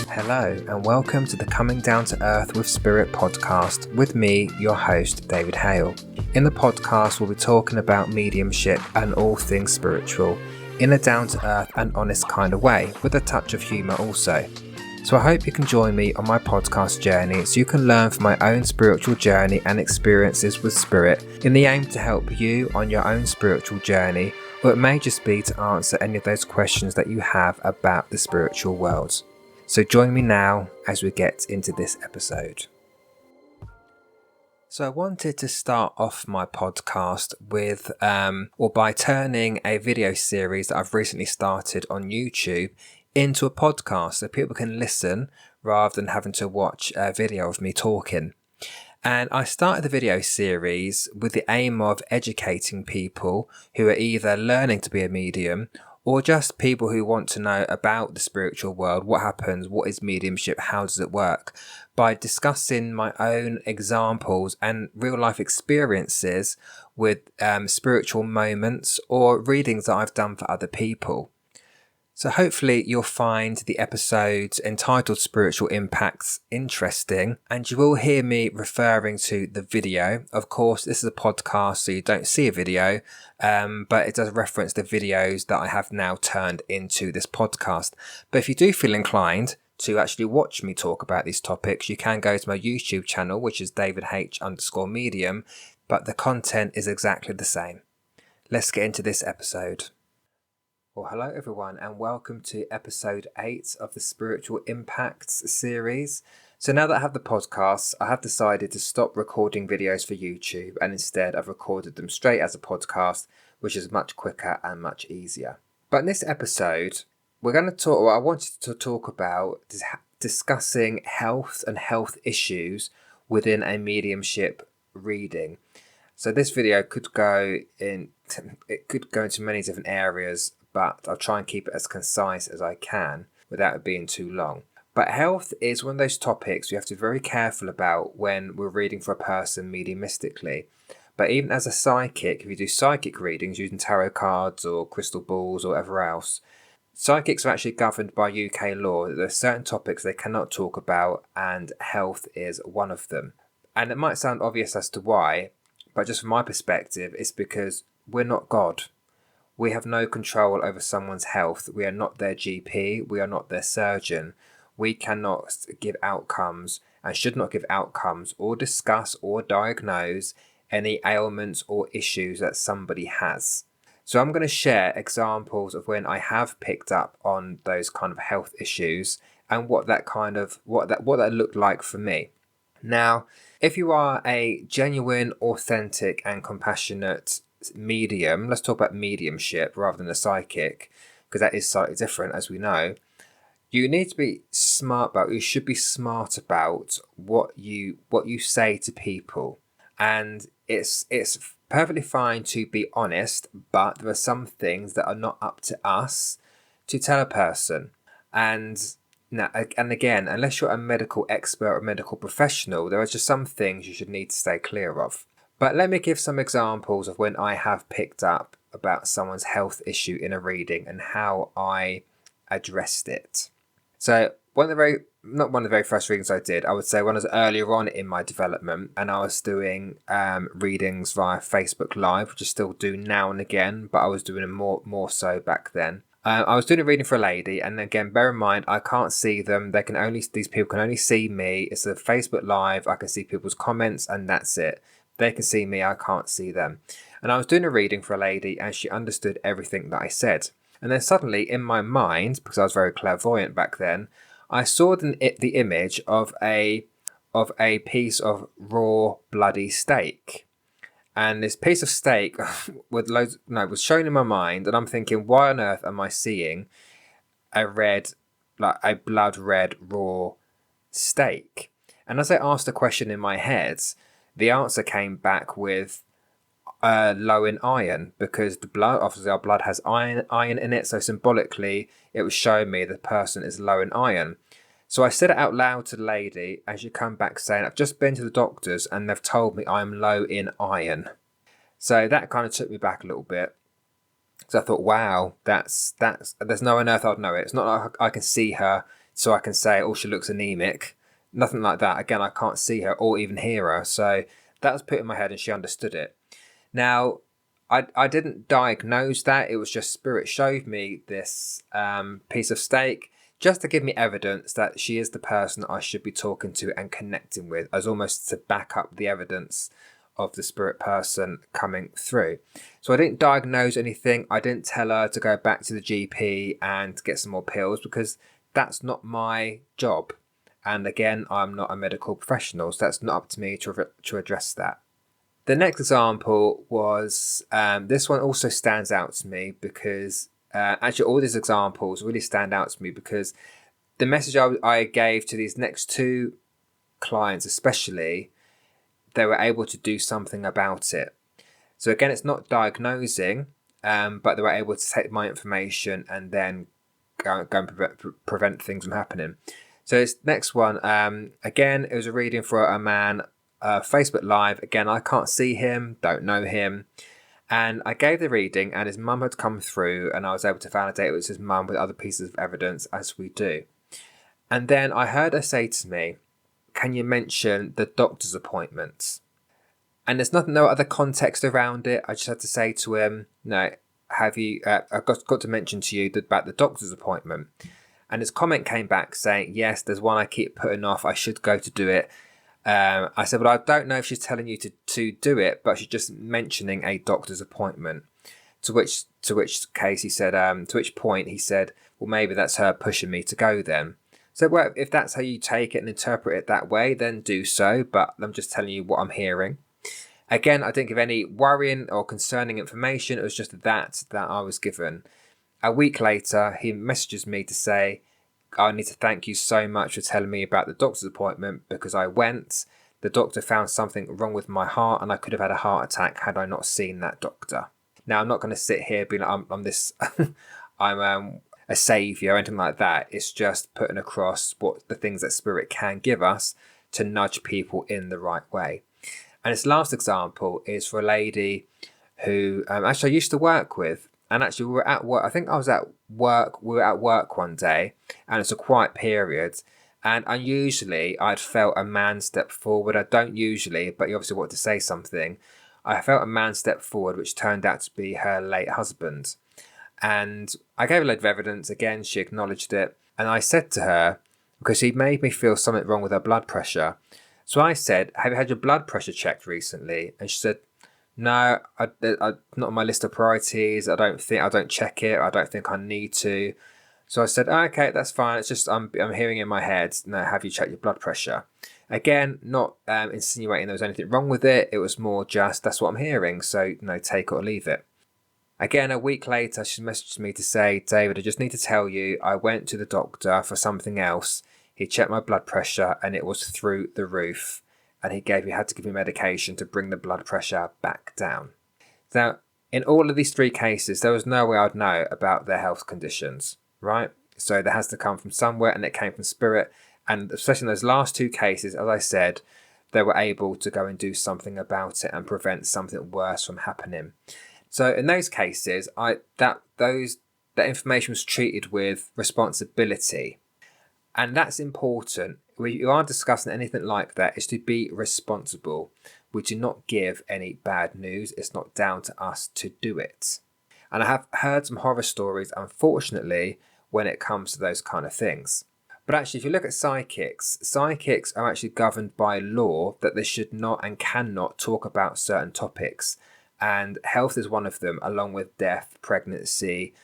Hello and welcome to the Coming Down to Earth with Spirit podcast with me, your host, David Hale. In the podcast, we'll be talking about mediumship and all things spiritual in a down-to-earth and honest kind of way, with a touch of humour also. So I hope you can join me on my podcast journey so you can learn from my own spiritual journey and experiences with spirit in the aim to help you on your own spiritual journey, or it may just be to answer any of those questions that you have about the spiritual world. So join me now as we get into this episode. So I wanted to start off my podcast with, by turning a video series that I've recently started on YouTube into a podcast so people can listen rather than having to watch a video of me talking. And I started the video series with the aim of educating people who are either learning to be a medium or just people who want to know about the spiritual world, what happens, what is mediumship, how does it work, by discussing my own examples and real life experiences with spiritual moments or readings that I've done for other people. So hopefully you'll find the episodes entitled Spiritual Impacts interesting, and you will hear me referring to the video. Of course, this is a podcast, so you don't see a video, but it does reference the videos that I have now turned into this podcast. But if you do feel inclined to actually watch me talk about these topics, you can go to my YouTube channel, which is davidh_medium, but the content is exactly the same. Let's get into this episode. Well, hello everyone and welcome to episode 8 of the Spiritual Impacts series. So now that I have the podcast, I have decided to stop recording videos for YouTube and instead I've recorded them straight as a podcast, which is much quicker and much easier. But in this episode, I wanted to talk about discussing health and health issues within a mediumship reading. So this video could go into many different areas, but I'll try and keep it as concise as I can without it being too long. But health is one of those topics you have to be very careful about when we're reading for a person mediumistically. But even as a psychic, if you do psychic readings using tarot cards or crystal balls or whatever else, psychics are actually governed by UK law. There are certain topics they cannot talk about, and health is one of them. And it might sound obvious as to why, but just from my perspective, it's because we're not God. We have no control over someone's health. We are not their GP. We are not their surgeon. We cannot give outcomes and should not give outcomes or discuss or diagnose any ailments or issues that somebody has. So I'm going to share examples of when I have picked up on those kind of health issues and what that looked like for me. Now, if you are a genuine, authentic and compassionate medium, let's talk about mediumship rather than a psychic, because that is slightly different, as we know. You need to be you should be smart about what you say to people, and it's perfectly fine to be honest, but there are some things that are not up to us to tell a person. And again, unless you're a medical expert or a medical professional, there are just some things you should need to stay clear of. But let me give some examples of when I have picked up about someone's health issue in a reading and how I addressed it. So one of the very first readings I did, I would say when I was earlier on in my development and I was doing readings via Facebook Live, which I still do now and again, but I was doing it more so back then. I was doing a reading for a lady, and again, bear in mind, I can't see them. These people can only see me. It's a Facebook Live. I can see people's comments, and that's it. They can see me, I can't see them. And I was doing a reading for a lady and she understood everything that I said. And then suddenly in my mind, because I was very clairvoyant back then, I saw the image of a piece of raw bloody steak. And this piece of steak was shown in my mind, and I'm thinking, why on earth am I seeing a blood red raw steak? And as I asked the question in my head, the answer came back with low in iron, because obviously our blood has iron in it, so symbolically it was showing me the person is low in iron. So I said it out loud to the lady, and she came back saying, I've just been to the doctors and they've told me I'm low in iron. So that kind of took me back a little bit. So I thought, wow, that's there's no on earth I'd know it. It's not like I can see her, so I can say, oh, she looks anemic. Nothing like that. Again, I can't see her or even hear her. So that was put in my head, and she understood it. Now, I didn't diagnose that. It was just Spirit showed me this piece of steak just to give me evidence that she is the person I should be talking to and connecting with, as almost to back up the evidence of the spirit person coming through. So I didn't diagnose anything. I didn't tell her to go back to the GP and get some more pills, because that's not my job. And again, I'm not a medical professional, so that's not up to me to address that. The next example was, this one also stands out to me because actually all these examples really stand out to me because the message I gave to these next two clients especially, they were able to do something about it. So again, it's not diagnosing, but they were able to take my information and then go and prevent things from happening. So this next one, again, it was a reading for a man, Facebook Live. Again, I can't see him, don't know him. And I gave the reading and his mum had come through and I was able to validate it was his mum with other pieces of evidence, as we do. And then I heard her say to me, can you mention the doctor's appointments? And there's no other context around it. I just had to say to him, no, have you, I've got to mention to you about the doctor's appointment. And his comment came back saying, yes, there's one I keep putting off. I should go to do it. I said, well, I don't know if she's telling you to do it, but she's just mentioning a doctor's appointment. To which case he said, to which point he said, well, maybe that's her pushing me to go then. So, well, if that's how you take it and interpret it that way, then do so. But I'm just telling you what I'm hearing. Again, I didn't give any worrying or concerning information. It was just that I was given. A week later, he messages me to say, I need to thank you so much for telling me about the doctor's appointment, because I went. The doctor found something wrong with my heart and I could have had a heart attack had I not seen that doctor. Now, I'm not going to sit here being like, I'm this, I'm a saviour or anything like that. It's just putting across what the things that Spirit can give us to nudge people in the right way. And this last example is for a lady who actually I used to work with. And actually we were at work. I think I was at work. We were at work one day and it's a quiet period. And unusually I'd felt a man step forward. I don't usually, but you obviously want to say something. I felt a man step forward, which turned out to be her late husband. And I gave a load of evidence. Again, she acknowledged it. And I said to her, because she made me feel something wrong with her blood pressure. So I said, have you had your blood pressure checked recently? And she said, no, I not on my list of priorities. I don't check it. I don't think I need to. So I said, okay, that's fine. It's just I'm hearing in my head, no, have you checked your blood pressure? Again, not insinuating there was anything wrong with it. It was more just, that's what I'm hearing. So, take it or leave it. Again, a week later, she messaged me to say, David, I just need to tell you, I went to the doctor for something else. He checked my blood pressure and it was through the roof. And he had to give me medication to bring the blood pressure back down. Now, in all of these three cases, there was no way I'd know about their health conditions, right? So there has to come from somewhere, and it came from Spirit. And especially in those last two cases, as I said, they were able to go and do something about it and prevent something worse from happening. So in those cases, that information was treated with responsibility. And that's important. When you are discussing anything like that, is to be responsible. We do not give any bad news. It's not down to us to do it. And I have heard some horror stories, unfortunately, when it comes to those kind of things. But actually, if you look at psychics are actually governed by law that they should not and cannot talk about certain topics. And health is one of them, along with death, pregnancy,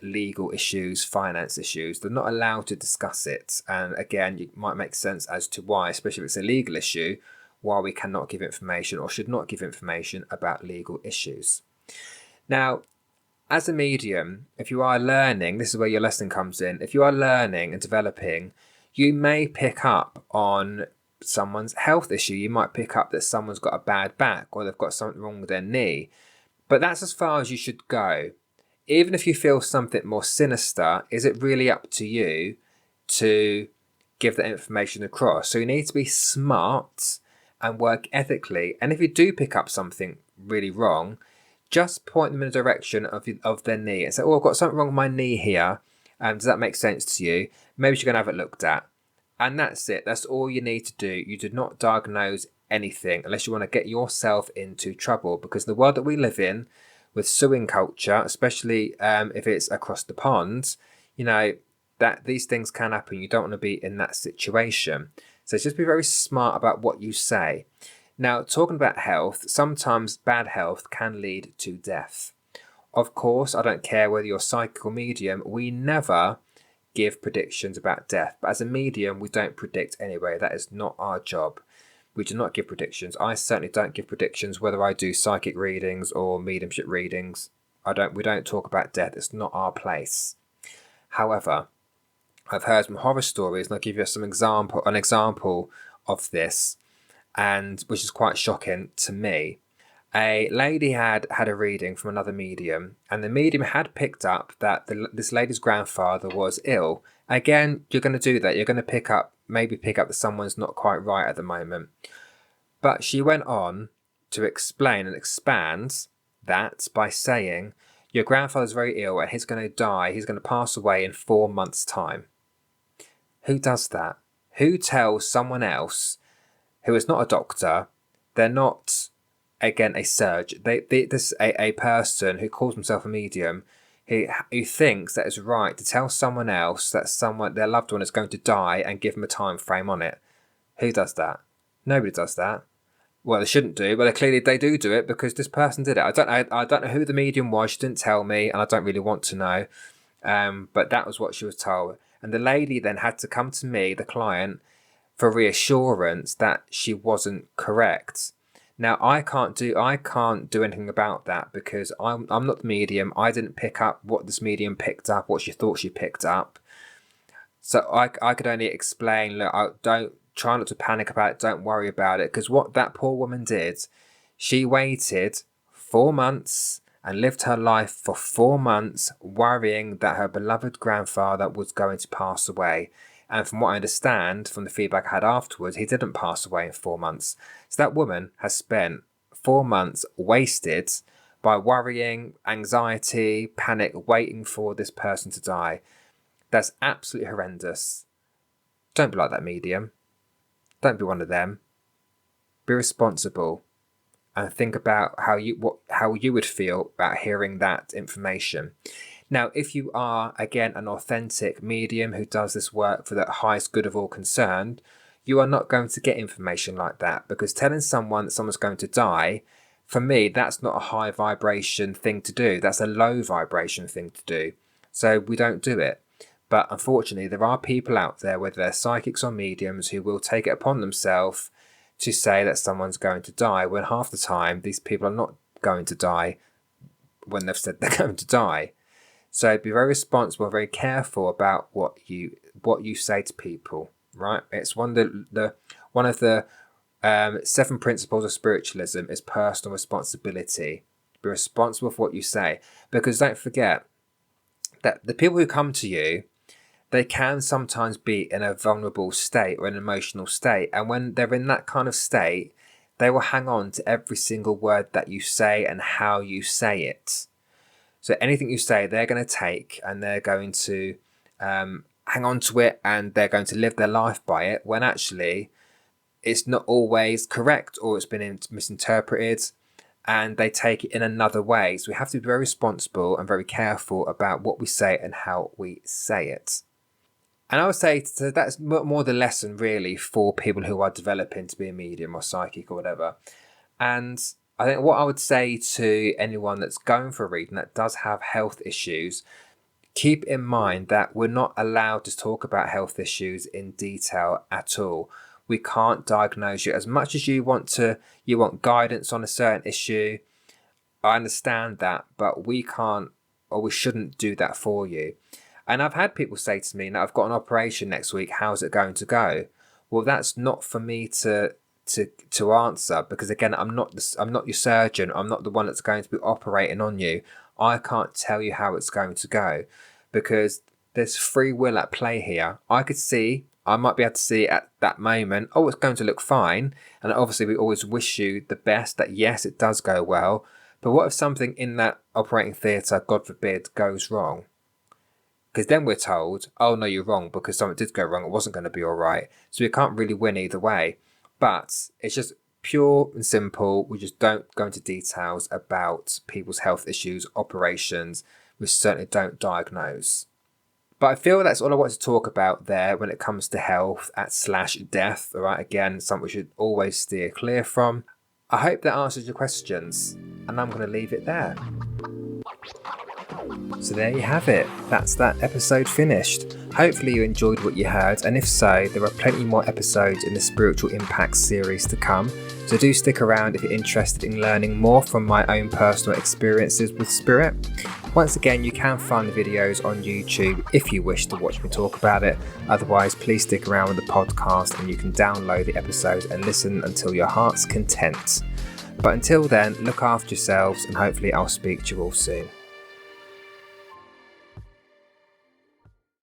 legal issues, finance issues. They're not allowed to discuss it. And again, it might make sense as to why, especially if it's a legal issue, why we cannot give information or should not give information about legal issues. Now, as a medium, if you are learning, this is where your lesson comes in. If you are learning and developing, you may pick up on someone's health issue. You might pick up that someone's got a bad back or they've got something wrong with their knee. But that's as far as you should go. Even if you feel something more sinister, is it really up to you to give that information across? So you need to be smart and work ethically. And if you do pick up something really wrong, just point them in the direction of their knee and say, oh, I've got something wrong with my knee here. Does that make sense to you? Maybe you're going to have it looked at. And that's it. That's all you need to do. You do not diagnose anything unless you want to get yourself into trouble, because the world that we live in with suing culture, especially if it's across the pond, that these things can happen. You don't want to be in that situation. So just be very smart about what you say. Now, talking about health, sometimes bad health can lead to death. Of course, I don't care whether you're psychic or medium, we never give predictions about death. But as a medium, we don't predict anyway. That is not our job. We do not give predictions. I certainly don't give predictions, whether I do psychic readings or mediumship readings. We don't talk about death. It's not our place. However, I've heard some horror stories, and I'll give you an example of this, and which is quite shocking to me. A lady had a reading from another medium, and the medium had picked up that this lady's grandfather was ill. Again, you're going to do that. You're going to maybe pick up that someone's not quite right at the moment. But she went on to explain and expand that by saying, your grandfather's very ill and he's going to die. He's going to pass away in 4 months' time. Who does that? Who tells someone else who is not a doctor, they're not, again, a surgeon, this is a person who calls himself a medium, who thinks that it's right to tell someone else that their loved one is going to die and give them a time frame on it? Who does that? Nobody does that. Well, they shouldn't do, but they do it because this person did it. I don't know who the medium was. She didn't tell me, and I don't really want to know. But that was what she was told. And the lady then had to come to me, the client, for reassurance that she wasn't correct. Now, I can't do anything about that because I'm not the medium. I didn't pick up what this medium picked up, what she thought she picked up. So I could only explain, look, try not to panic about it. Don't worry about it. Because what that poor woman did, she waited 4 months and lived her life for 4 months worrying that her beloved grandfather was going to pass away. And from what I understand, from the feedback I had afterwards, he didn't pass away in 4 months. So that woman has spent 4 months wasted by worrying, anxiety, panic, waiting for this person to die. That's absolutely horrendous. Don't be like that medium. Don't be one of them. Be responsible. And think about how you would feel about hearing that information. Now, if you are, again, an authentic medium who does this work for the highest good of all concerned, you are not going to get information like that, because telling someone that someone's going to die, for me, that's not a high vibration thing to do. That's a low vibration thing to do. So we don't do it. But unfortunately, there are people out there, whether they're psychics or mediums, who will take it upon themselves to say that someone's going to die, when half the time these people are not going to die when they've said they're going to die. So be very responsible, very careful about what you say to people, right? It's one of the 7 principles of spiritualism is personal responsibility. Be responsible for what you say, because don't forget that the people who come to you, they can sometimes be in a vulnerable state or an emotional state. And when they're in that kind of state, they will hang on to every single word that you say and how you say it. So anything you say, they're going to take and they're going to hang on to it, and they're going to live their life by it, when actually it's not always correct, or it's been misinterpreted, and they take it in another way. So we have to be very responsible and very careful about what we say and how we say it. And I would say that's more the lesson really for people who are developing to be a medium or psychic or whatever. And I think what I would say to anyone that's going for a reading that does have health issues, keep in mind that we're not allowed to talk about health issues in detail at all. We can't diagnose you. As much as you want guidance on a certain issue, I understand that, but we can't, or we shouldn't do that for you. And I've had people say to me, "Now I've got an operation next week. How's it going to go?" Well, that's not for me to answer, because again, I'm not your surgeon. I'm not the one that's going to be operating on you. I can't tell you how it's going to go, because there's free will at play here. I could see I might be able to see at that moment, oh, it's going to look fine. And obviously we always wish you the best, that yes, it does go well. But what if something in that operating theatre, God forbid, goes wrong? Because then we're told, oh no, you're wrong because something did go wrong. It wasn't going to be all right. So we can't really win either way. But it's just pure and simple. We just don't go into details about people's health issues, operations. We certainly don't diagnose. But I feel that's all I want to talk about there when it comes to health / death. All right, again, something we should always steer clear from. I hope that answers your questions, and I'm going to leave it there. So there you have it. That's that episode finished. Hopefully you enjoyed what you heard, and if so, there are plenty more episodes in the Spiritual Impact series to come. So do stick around if you're interested in learning more from my own personal experiences with spirit. Once again, you can find the videos on YouTube if you wish to watch me talk about it. Otherwise, please stick around with the podcast and you can download the episodes and listen until your heart's content. But until then, look after yourselves and hopefully I'll speak to you all soon.